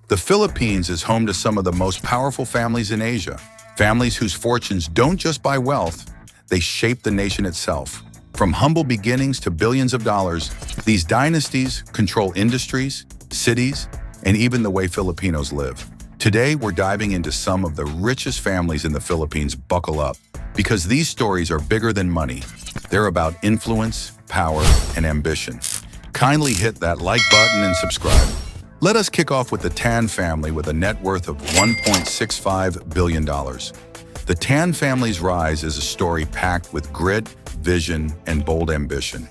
The Philippines is home to some of the most powerful families in Asia, families whose fortunes don't just buy wealth, they shape the nation itself. From humble beginnings to billions of dollars, these dynasties control industries, cities, and even the way Filipinos live. Today, we're diving into some of the richest families in the Philippines. Buckle up, because these stories are bigger than money. They're about influence, power, and ambition. Kindly hit that like button and subscribe. Let us kick off with the Tan family with a net worth of $1.65 billion. The Tan family's rise is a story packed with grit, vision, and bold ambition.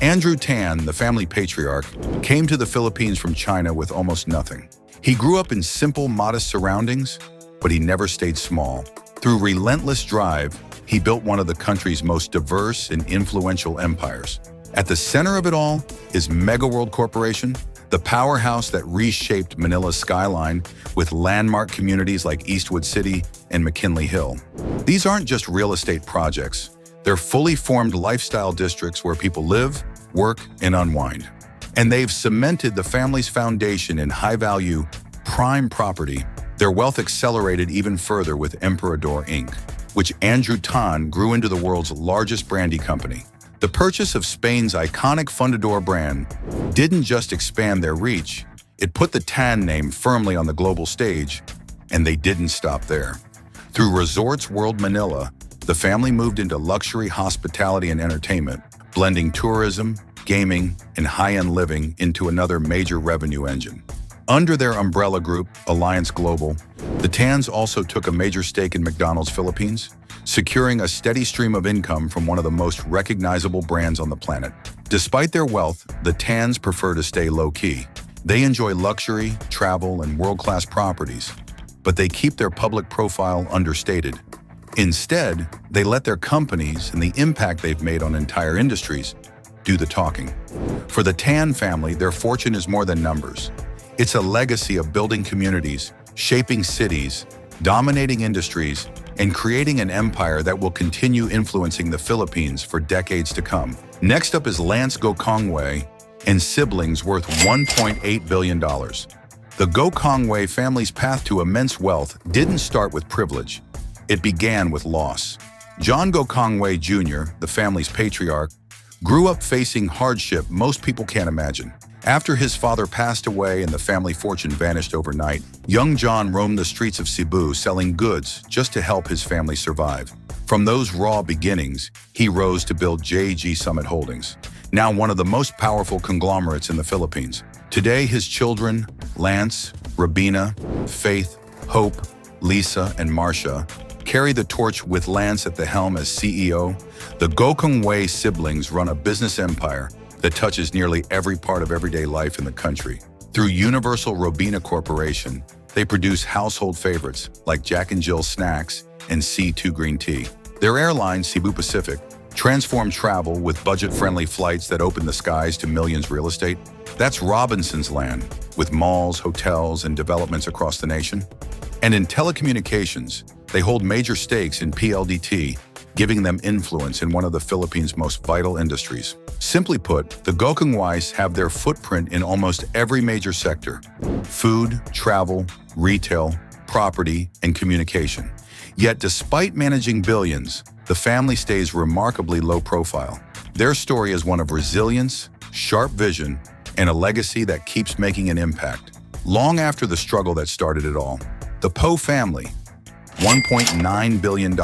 Andrew Tan, the family patriarch, came to the Philippines from China with almost nothing. He grew up in simple, modest surroundings, but he never stayed small. Through relentless drive, he built one of the country's most diverse and influential empires. At the center of it all is Megaworld Corporation, the powerhouse that reshaped Manila's skyline with landmark communities like Eastwood City and McKinley Hill. These aren't just real estate projects. They're fully formed lifestyle districts where people live, work, and unwind. And they've cemented the family's foundation in high-value, prime property. Their wealth accelerated even further with Emperador Inc., which Andrew Tan grew into the world's largest brandy company. The purchase of Spain's iconic Fundador brand didn't just expand their reach, it put the Tan name firmly on the global stage, and they didn't stop there. Through Resorts World Manila, the family moved into luxury hospitality and entertainment, blending tourism, gaming, and high-end living into another major revenue engine. Under their umbrella group, Alliance Global, the Tans also took a major stake in McDonald's Philippines, securing a steady stream of income from one of the most recognizable brands on the planet. Despite their wealth, the Tans prefer to stay low-key. They enjoy luxury, travel, and world-class properties, but they keep their public profile understated. Instead, they let their companies and the impact they've made on entire industries do the talking. For the Tan family, their fortune is more than numbers. It's a legacy of building communities, shaping cities, dominating industries, and creating an empire that will continue influencing the Philippines for decades to come. Next up is Lance Gokongwei and siblings worth $1.8 billion. The Gokongwei family's path to immense wealth didn't start with privilege. It began with loss. John Gokongwei Jr., the family's patriarch, grew up facing hardship most people can't imagine. After his father passed away and the family fortune vanished overnight, young John roamed the streets of Cebu selling goods just to help his family survive. From those raw beginnings, he rose to build JG Summit Holdings, now one of the most powerful conglomerates in the Philippines. Today, his children, Lance, Rabina, Faith, Hope, Lisa, and Marcia, carry the torch with Lance at the helm as CEO. The Gokongwei siblings run a business empire that touches nearly every part of everyday life in the country. Through Universal Robina Corporation, they produce household favorites like Jack and Jill snacks and C2 green tea. Their airline, Cebu Pacific, transformed travel with budget-friendly flights that open the skies to millions real estate. That's Robinson's land, with malls, hotels, and developments across the nation. And in telecommunications, they hold major stakes in PLDT, giving them influence in one of the Philippines' most vital industries. Simply put, the Gokongweis have their footprint in almost every major sector: food, travel, retail, property, and communication. Yet despite managing billions, the family stays remarkably low profile. Their story is one of resilience, sharp vision, and a legacy that keeps making an impact. Long after the struggle that started it all, the Poe family, $1.9 billion.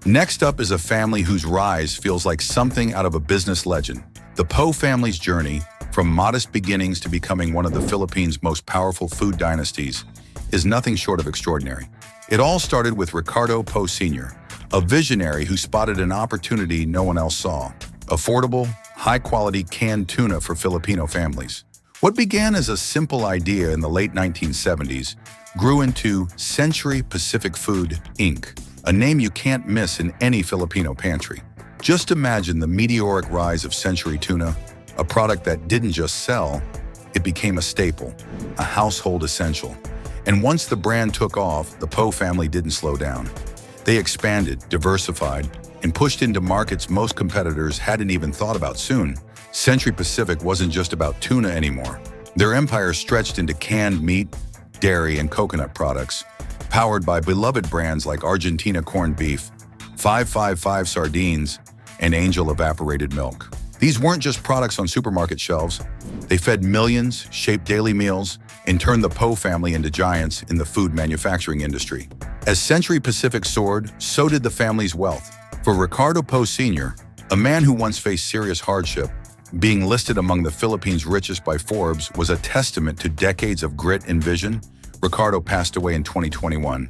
Next up is a family whose rise feels like something out of a business legend. The Poe family's journey, from modest beginnings to becoming one of the Philippines' most powerful food dynasties, is nothing short of extraordinary. It all started with Ricardo Poe Sr., a visionary who spotted an opportunity no one else saw: affordable, high-quality canned tuna for Filipino families. What began as a simple idea in the late 1970s grew into Century Pacific Food, Inc., a name you can't miss in any Filipino pantry. Just imagine the meteoric rise of Century Tuna, a product that didn't just sell, it became a staple, a household essential. And once the brand took off, the Poe family didn't slow down. They expanded, diversified, and pushed into markets most competitors hadn't even thought about. Soon, Century Pacific wasn't just about tuna anymore. Their empire stretched into canned meat, dairy, and coconut products, powered by beloved brands like Argentina corned beef, 555 sardines, and Angel evaporated milk. These weren't just products on supermarket shelves. They fed millions, shaped daily meals, and turned the Poe family into giants in the food manufacturing industry. As Century Pacific soared, so did the family's wealth. For Ricardo Poe Sr., a man who once faced serious hardship, being listed among the Philippines' richest by Forbes was a testament to decades of grit and vision. Ricardo passed away in 2021.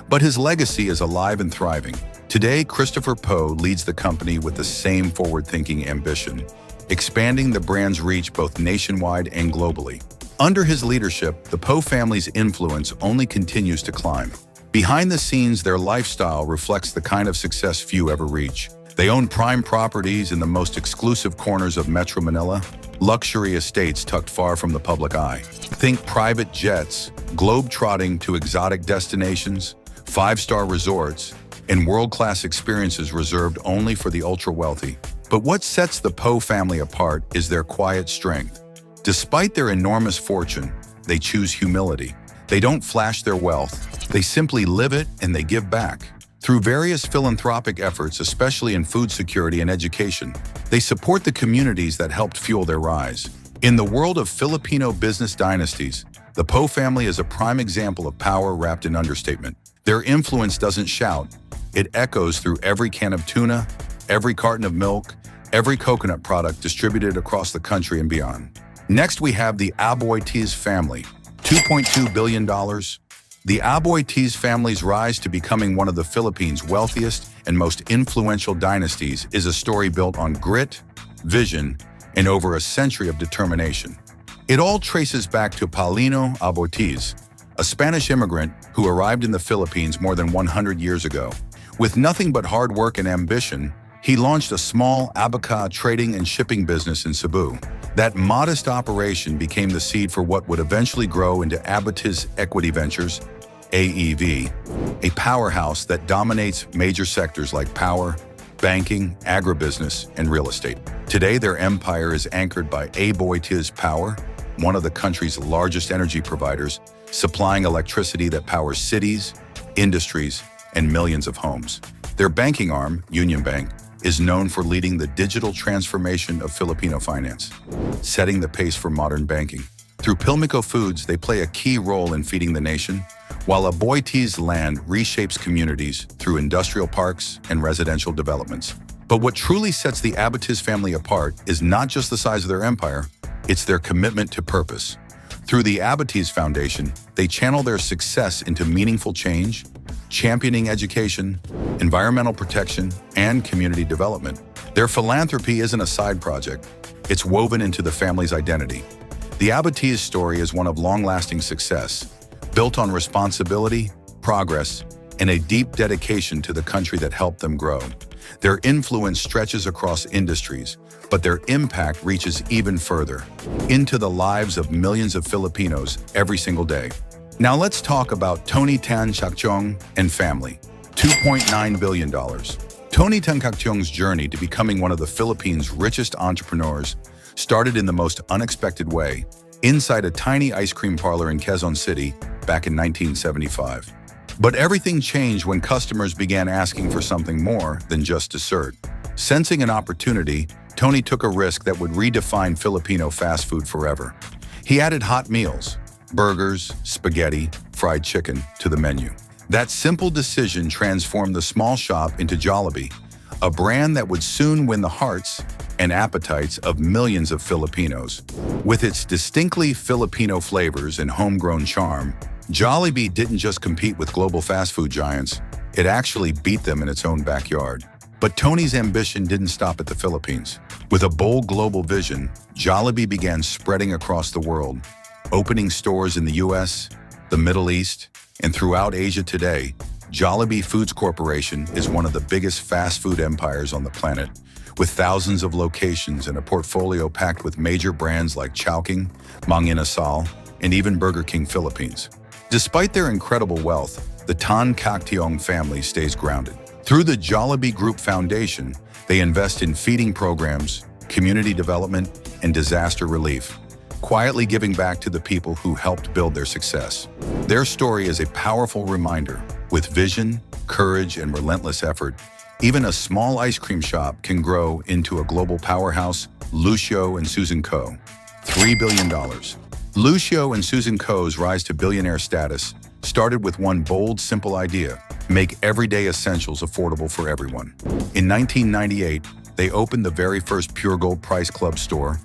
But his legacy is alive and thriving. Today, Christopher Poe leads the company with the same forward-thinking ambition, expanding the brand's reach both nationwide and globally. Under his leadership, the Poe family's influence only continues to climb. Behind the scenes, their lifestyle reflects the kind of success few ever reach. They own prime properties in the most exclusive corners of Metro Manila, luxury estates tucked far from the public eye. Think private jets, globe-trotting to exotic destinations, five-star resorts, and world-class experiences reserved only for the ultra-wealthy. But what sets the Poe family apart is their quiet strength. Despite their enormous fortune, they choose humility. They don't flash their wealth, they simply live it and they give back. Through various philanthropic efforts, especially in food security and education, they support the communities that helped fuel their rise. In the world of Filipino business dynasties, the Poe family is a prime example of power wrapped in understatement. Their influence doesn't shout, it echoes through every can of tuna, every carton of milk, every coconut product distributed across the country and beyond. Next, we have the Aboitiz family, $2.2 billion. The Aboitiz family's rise to becoming one of the Philippines' wealthiest and most influential dynasties is a story built on grit, vision, and over a century of determination. It all traces back to Paulino Aboitiz, a Spanish immigrant who arrived in the Philippines more than 100 years ago. With nothing but hard work and ambition, he launched a small abaca trading and shipping business in Cebu. That modest operation became the seed for what would eventually grow into Aboitiz Equity Ventures, AEV, a powerhouse that dominates major sectors like power, banking, agribusiness, and real estate. Today, their empire is anchored by Aboitiz Power, one of the country's largest energy providers, supplying electricity that powers cities, industries, and millions of homes. Their banking arm, Union Bank, is known for leading the digital transformation of Filipino finance, setting the pace for modern banking. Through Pilmico Foods, they play a key role in feeding the nation, while Aboitiz land reshapes communities through industrial parks and residential developments. But what truly sets the Aboitiz family apart is not just the size of their empire, it's their commitment to purpose. Through the Aboitiz Foundation, they channel their success into meaningful change, championing education, environmental protection, and community development. Their philanthropy isn't a side project, it's woven into the family's identity. The Aboitiz story is one of long-lasting success, built on responsibility, progress, and a deep dedication to the country that helped them grow. Their influence stretches across industries, but their impact reaches even further, into the lives of millions of Filipinos every single day. Now let's talk about Tony Tan Caktiong and family, $2.9 billion. Tony Tan Caktiong's journey to becoming one of the Philippines' richest entrepreneurs started in the most unexpected way, inside a tiny ice cream parlor in Quezon City back in 1975. But everything changed when customers began asking for something more than just dessert. Sensing an opportunity, Tony took a risk that would redefine Filipino fast food forever. He added hot meals, burgers, spaghetti, fried chicken to the menu. That simple decision transformed the small shop into Jollibee, a brand that would soon win the hearts and appetites of millions of Filipinos. With its distinctly Filipino flavors and homegrown charm, Jollibee didn't just compete with global fast food giants, it actually beat them in its own backyard. But Tony's ambition didn't stop at the Philippines. With a bold global vision, Jollibee began spreading across the world, opening stores in the US, the Middle East, and throughout Asia today. Jollibee Foods Corporation is one of the biggest fast food empires on the planet, with thousands of locations and a portfolio packed with major brands like Chowking, Mang Inasal, and even Burger King Philippines. Despite their incredible wealth, the Tan Caktiong family stays grounded. Through the Jollibee Group Foundation, they invest in feeding programs, community development, and disaster relief, quietly giving back to the people who helped build their success. Their story is a powerful reminder. With vision, courage, and relentless effort, even a small ice cream shop can grow into a global powerhouse. Lucio and Susan Coe. $3 billion. Lucio and Susan Coe's rise to billionaire status started with one bold, simple idea: make everyday essentials affordable for everyone. In 1998, they opened the very first Pure Gold Price Club store,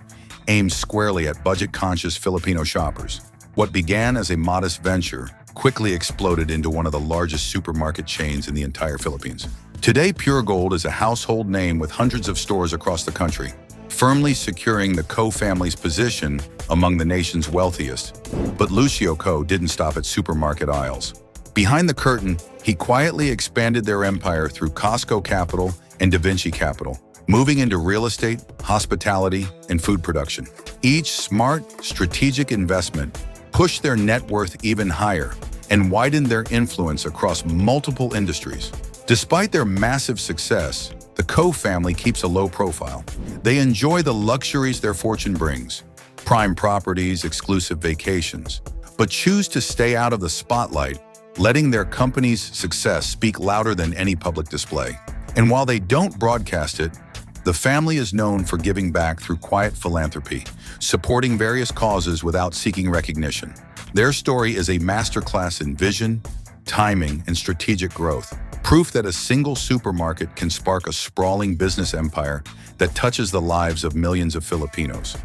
aimed squarely at budget-conscious Filipino shoppers. What began as a modest venture quickly exploded into one of the largest supermarket chains in the entire Philippines. Today, Pure Gold is a household name with hundreds of stores across the country, firmly securing the Coe family's position among the nation's wealthiest. But Lucio Coe didn't stop at supermarket aisles. Behind the curtain, he quietly expanded their empire through Costco Capital and Da Vinci Capital, moving into real estate, hospitality, and food production. Each smart, strategic investment pushed their net worth even higher and widened their influence across multiple industries. Despite their massive success, the Coe family keeps a low profile. They enjoy the luxuries their fortune brings: prime properties, exclusive vacations, but choose to stay out of the spotlight, letting their company's success speak louder than any public display. And while they don't broadcast it, the family is known for giving back through quiet philanthropy, supporting various causes without seeking recognition. Their story is a masterclass in vision, timing, and strategic growth. Proof that a single supermarket can spark a sprawling business empire that touches the lives of millions of Filipinos.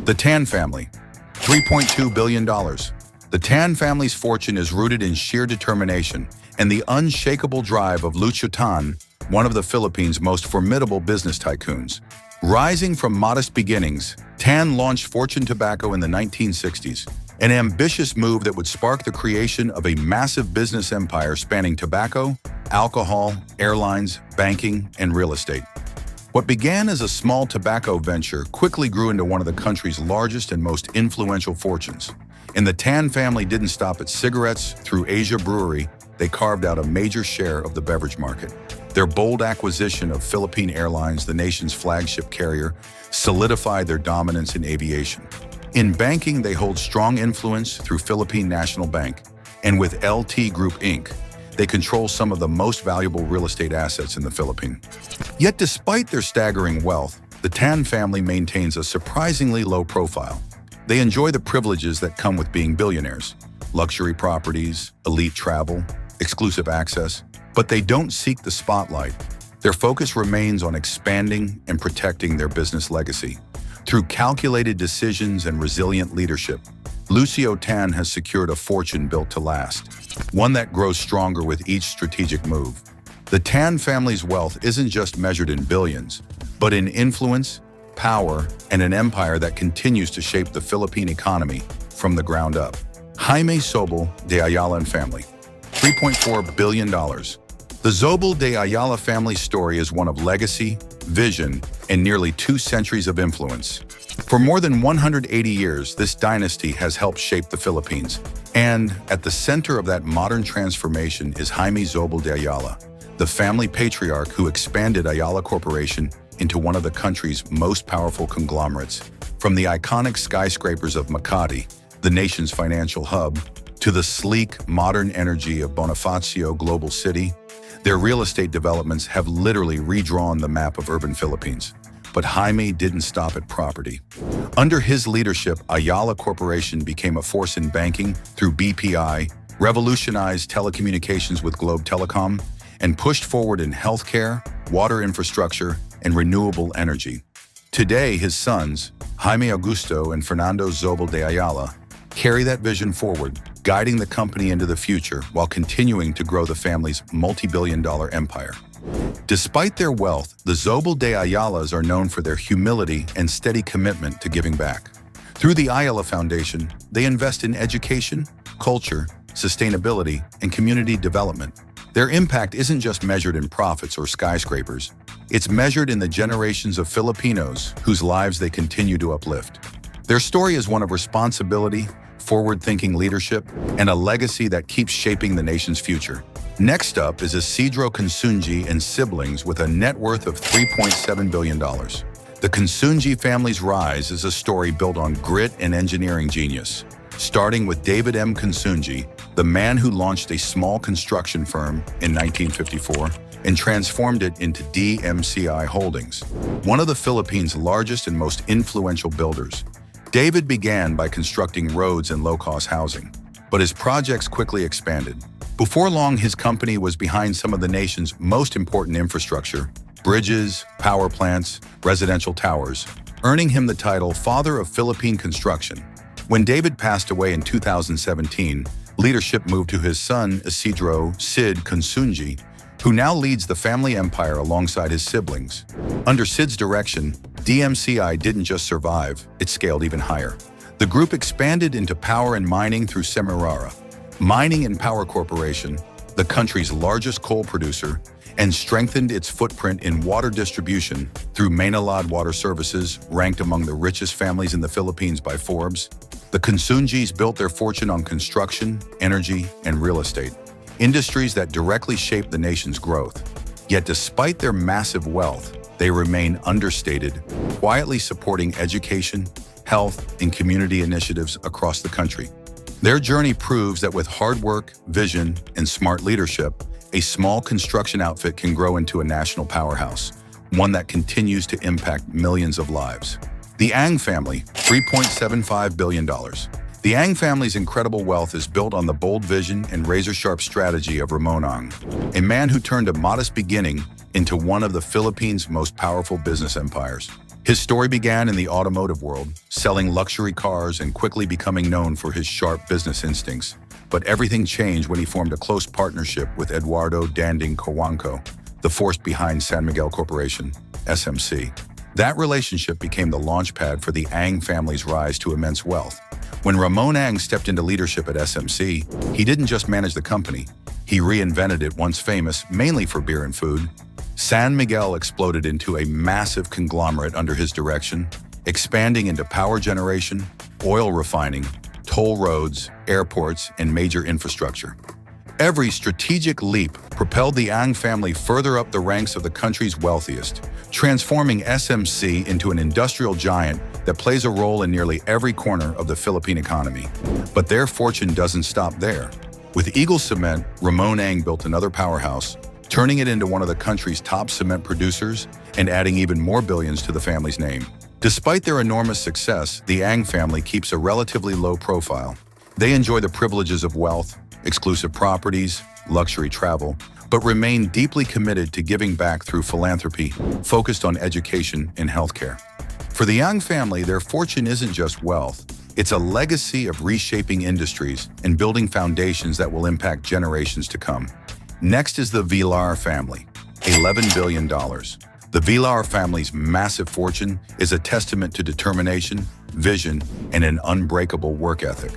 The Tan family. $3.2 billion. The Tan family's fortune is rooted in sheer determination and the unshakable drive of Lucio Tan, one of the Philippines' most formidable business tycoons. Rising from modest beginnings, Tan launched Fortune Tobacco in the 1960s, an ambitious move that would spark the creation of a massive business empire spanning tobacco, alcohol, airlines, banking, and real estate. What began as a small tobacco venture quickly grew into one of the country's largest and most influential fortunes. And the Tan family didn't stop at cigarettes. Through Asia Brewery, they carved out a major share of the beverage market. Their bold acquisition of Philippine Airlines, the nation's flagship carrier, solidified their dominance in aviation. In banking, they hold strong influence through Philippine National Bank, and with LT Group Inc., they control some of the most valuable real estate assets in the Philippines. Yet despite their staggering wealth, the Tan family maintains a surprisingly low profile. They enjoy the privileges that come with being billionaires: luxury properties, elite travel, exclusive access, but they don't seek the spotlight. Their focus remains on expanding and protecting their business legacy. Through calculated decisions and resilient leadership, Lucio Tan has secured a fortune built to last, one that grows stronger with each strategic move. The Tan family's wealth isn't just measured in billions, but in influence, power, and an empire that continues to shape the Philippine economy from the ground up. Jaime Zobel de Ayala and family. $3.4 billion. The Zobel de Ayala family story is one of legacy, vision, and nearly 2 centuries of influence. For more than 180 years, this dynasty has helped shape the Philippines. And at the center of that modern transformation is Jaime Zobel de Ayala, the family patriarch who expanded Ayala Corporation into one of the country's most powerful conglomerates. From the iconic skyscrapers of Makati, the nation's financial hub, to the sleek, modern energy of Bonifacio Global City, their real estate developments have literally redrawn the map of urban Philippines. But Jaime didn't stop at property. Under his leadership, Ayala Corporation became a force in banking through BPI, revolutionized telecommunications with Globe Telecom, and pushed forward in healthcare, water infrastructure, and renewable energy. Today, his sons, Jaime Augusto and Fernando Zobel de Ayala, carry that vision forward, guiding the company into the future while continuing to grow the family's multi-billion-dollar empire. Despite their wealth, the Zobel de Ayalas are known for their humility and steady commitment to giving back. Through the Ayala Foundation, they invest in education, culture, sustainability, and community development. Their impact isn't just measured in profits or skyscrapers. It's measured in the generations of Filipinos whose lives they continue to uplift. Their story is one of responsibility, forward-thinking leadership, and a legacy that keeps shaping the nation's future. Next up is Isidro Consunji and siblings with a net worth of $3.7 billion. The Gokongwei family's rise is a story built on grit and engineering genius, starting with David M. Gokongwei, the man who launched a small construction firm in 1954 and transformed it into DMCI Holdings, one of the Philippines' largest and most influential builders. David began by constructing roads and low-cost housing, but his projects quickly expanded. Before long, his company was behind some of the nation's most important infrastructure: bridges, power plants, residential towers, earning him the title Father of Philippine Construction. When David passed away in 2017, leadership moved to his son, Isidro Sid Gokongwei, who now leads the family empire alongside his siblings. Under Sid's direction, DMCI didn't just survive, it scaled even higher. The group expanded into power and mining through Semirara, Mining and Power Corporation, the country's largest coal producer, and strengthened its footprint in water distribution through Maynilad Water Services, ranked among the richest families in the Philippines by Forbes. The Gokongweis built their fortune on construction, energy, and real estate, industries that directly shape the nation's growth. Yet despite their massive wealth, they remain understated, quietly supporting education, health, and community initiatives across the country. Their journey proves that with hard work, vision, and smart leadership, a small construction outfit can grow into a national powerhouse, one that continues to impact millions of lives. The Ang family, $3.75 billion. The Ang family's incredible wealth is built on the bold vision and razor-sharp strategy of Ramon Ang, a man who turned a modest beginning into one of the Philippines' most powerful business empires. His story began in the automotive world, selling luxury cars and quickly becoming known for his sharp business instincts. But everything changed when he formed a close partnership with Eduardo Danding Cojuangco, the force behind San Miguel Corporation, SMC. That relationship became the launchpad for the Ang family's rise to immense wealth. When Ramon Ang stepped into leadership at SMC, he didn't just manage the company, he reinvented it, once famous mainly for beer and food. San Miguel exploded into a massive conglomerate under his direction, expanding into power generation, oil refining, toll roads, airports, and major infrastructure. Every strategic leap propelled the Ang family further up the ranks of the country's wealthiest, transforming SMC into an industrial giant that plays a role in nearly every corner of the Philippine economy. But their fortune doesn't stop there. With Eagle Cement, Ramon Ang built another powerhouse, turning it into one of the country's top cement producers and adding even more billions to the family's name. Despite their enormous success, the Ang family keeps a relatively low profile. They enjoy the privileges of wealth, exclusive properties, luxury travel, but remain deeply committed to giving back through philanthropy, focused on education and healthcare. For the Ang family, their fortune isn't just wealth, it's a legacy of reshaping industries and building foundations that will impact generations to come. Next is the Villar family, $11 billion. The Villar family's massive fortune is a testament to determination, vision, and an unbreakable work ethic.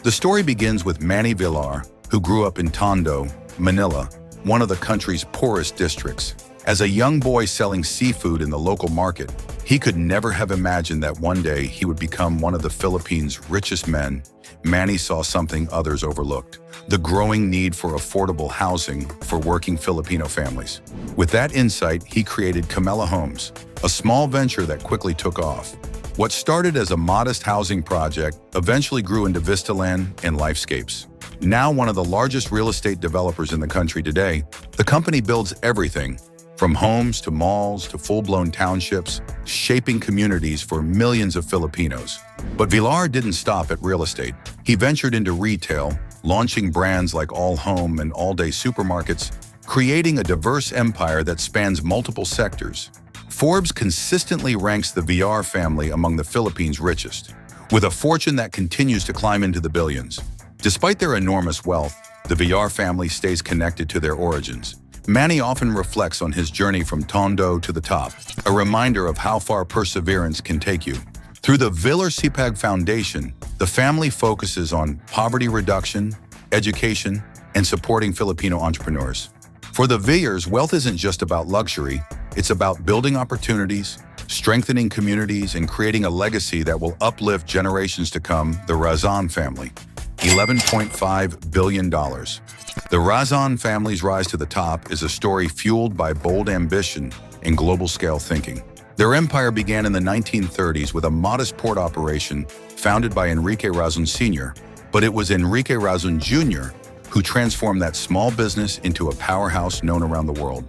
The story begins with Manny Villar, who grew up in Tondo, Manila, one of the country's poorest districts. As a young boy selling seafood in the local market, he could never have imagined that one day he would become one of the Philippines' richest men. Manny saw something others overlooked: the growing need for affordable housing for working Filipino families. With that insight, he created Camela Homes, a small venture that quickly took off. What started as a modest housing project eventually grew into Vistaland and Lifescapes. Now one of the largest real estate developers in the country today, the company builds everything from homes to malls to full-blown townships, shaping communities for millions of Filipinos. But Villar didn't stop at real estate. He ventured into retail, launching brands like All Home and All Day supermarkets, creating a diverse empire that spans multiple sectors. Forbes consistently ranks the Villar family among the Philippines' richest, with a fortune that continues to climb into the billions. Despite their enormous wealth, the Villar family stays connected to their origins. Manny often reflects on his journey from Tondo to the top, a reminder of how far perseverance can take you. Through the Villar Sipag Foundation, the family focuses on poverty reduction, education, and supporting Filipino entrepreneurs. For the Villars, wealth isn't just about luxury, it's about building opportunities, strengthening communities, and creating a legacy that will uplift generations to come. The Razon family, $11.5 billion. The Razon family's rise to the top is a story fueled by bold ambition and global-scale thinking. Their empire began in the 1930s with a modest port operation founded by Enrique Razon Sr., but it was Enrique Razon Jr. who transformed that small business into a powerhouse known around the world.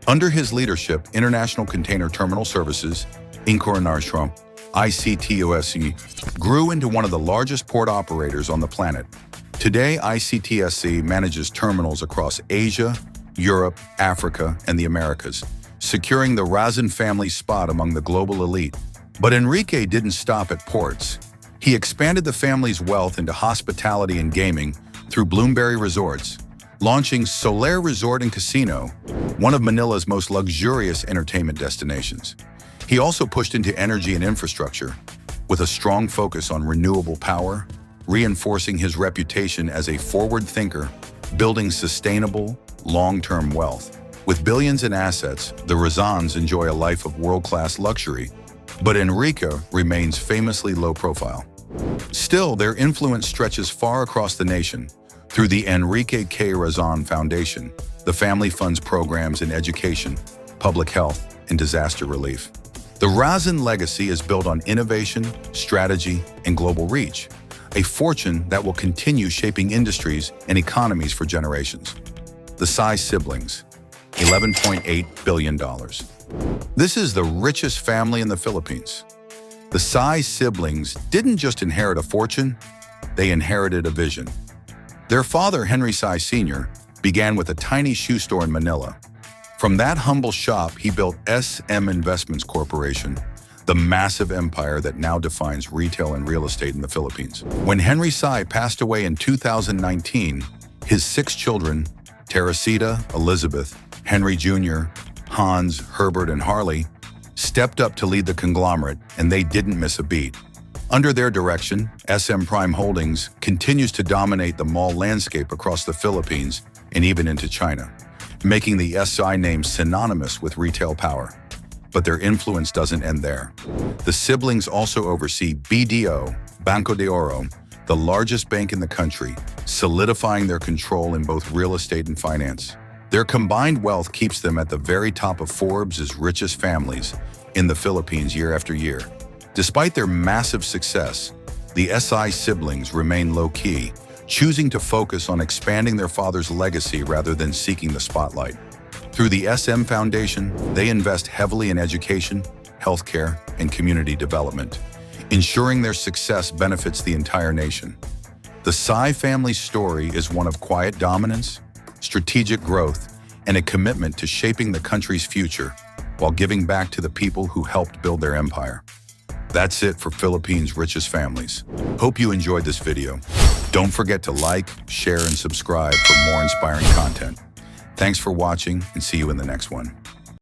Under his leadership, International Container Terminal Services, International ICTOSC, grew into one of the largest port operators on the planet. Today, ICTSC manages terminals across Asia, Europe, Africa, and the Americas, securing the Razon family's spot among the global elite. But Enrique didn't stop at ports. He expanded the family's wealth into hospitality and gaming through Bloomberry Resorts, launching Solaire Resort and Casino, one of Manila's most luxurious entertainment destinations. He also pushed into energy and infrastructure, with a strong focus on renewable power, reinforcing his reputation as a forward thinker, building sustainable, long-term wealth. With billions in assets, the Razons enjoy a life of world-class luxury, but Enrique remains famously low-profile. Still, their influence stretches far across the nation. Through the Enrique K. Razon Foundation, the family funds programs in education, public health, and disaster relief. The Razon legacy is built on innovation, strategy, and global reach, a fortune that will continue shaping industries and economies for generations. The Tsai siblings, $11.8 billion. This is the richest family in the Philippines. The Tsai siblings didn't just inherit a fortune, they inherited a vision. Their father, Henry Tsai Sr., began with a tiny shoe store in Manila. From that humble shop, he built SM Investments Corporation, the massive empire that now defines retail and real estate in the Philippines. When Henry Tsai passed away in 2019, his 6 children, Teresita, Elizabeth, Henry Jr., Hans, Herbert, and Harley, stepped up to lead the conglomerate, and they didn't miss a beat. Under their direction, SM Prime Holdings continues to dominate the mall landscape across the Philippines and even into China, making the SI name synonymous with retail power. But their influence doesn't end there. The siblings also oversee BDO, Banco de Oro, the largest bank in the country, solidifying their control in both real estate and finance. Their combined wealth keeps them at the very top of Forbes' richest families in the Philippines year after year. Despite their massive success, the SI siblings remain low-key, choosing to focus on expanding their father's legacy rather than seeking the spotlight. Through the SM Foundation, they invest heavily in education, healthcare, and community development, ensuring their success benefits the entire nation. The Tsai family's story is one of quiet dominance, strategic growth, and a commitment to shaping the country's future while giving back to the people who helped build their empire. That's it for Philippines' richest families. Hope you enjoyed this video. Don't forget to like, share, and subscribe for more inspiring content. Thanks for watching, and see you in the next one.